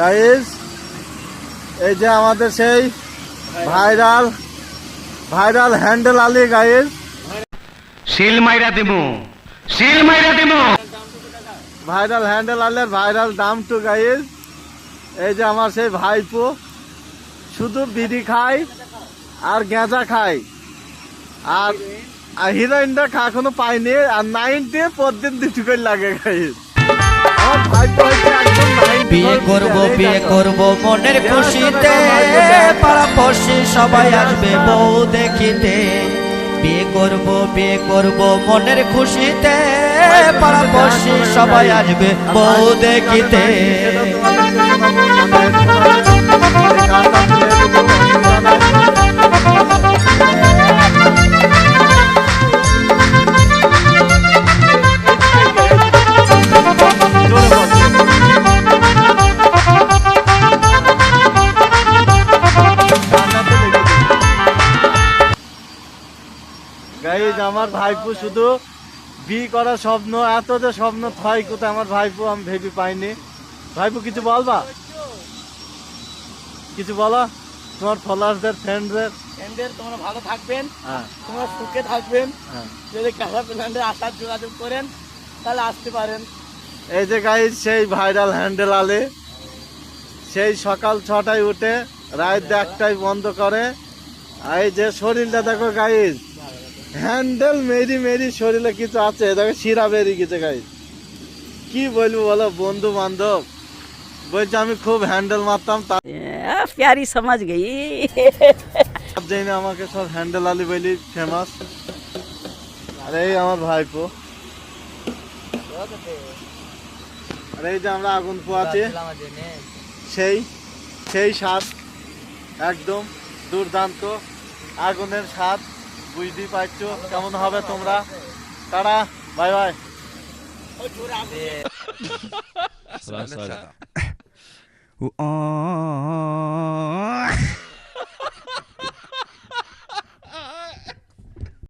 Guys এই যে আমাদের সেই ভাইরাল হ্যান্ডেল আলী গাইস, শিল মাইরা দিমু ভাইরাল হ্যান্ডেল আলীর ভাইরাল দাম টু গাইস। এই যে আমার সেই ভাইপো শুধু বিড়ি খায় আর গেঁজা খায়, আর হিরোইনটা এখনো পাইনি, আর 90 প্রতিদিন 2 করে লাগে গাইস। আমার ভাইপো হচ্ছে একদম 90 বিয়ে করব মনের খুশিতে, পাড়া পড়শি সবাই আসবে বউ দেখিতে। বিয়ে করব মনের খুশিতে, পাড়া পড়শি সবাই আসবে বউ দেখিতে। গাইজ আমার ভাইপো শুধু বিয়ে করার স্বপ্ন, এত যে স্বপ্ন হয় কোথায় আমার ভাইপো আমি ভেবে পাইনি। ভাইপো কিছু বলবা, কিছু বলো তোমার ফলোয়ারদের ফ্রেন্ডদের। তোমরা ভালো থাকবেন, হ্যাঁ তোমরা সুখে থাকবেন। হ্যাঁ। যদি কাঁচা প্ল্যান্টে আসার যোগাযোগ করেন তাহলে আসতে পারেন। এই যে গাইজ সেই ভাইরাল হ্যান্ডেল আলে, সেই সকাল 6টায় উঠে রাত 1টায় বন্ধ করে। এই যে শরীরটা দেখো গাইজ, হ্যান্ডেল মেরি শরীরে কিছু আছে, দেখো শিরা বেরিয়ে গেছে গাইজ। কি বলবো বলো, বন্ধু বান্ধব বলছে আমি খুব হ্যান্ডেল মারতাম, তার प्यारी समझ गई। জন্য আমাকে সব হ্যান্ডেল আলী বলি ফেমাস। আর এই আমার ভাইপো, আর এই যে আমরা আগুন পোয়াচ্ছি, সেই স্বাদ একদম দুর্দান্ত আগুনের স্বাদ, বুঝতেই পারছো কেমন হবে তোমরা। Tata, bye bye. Oh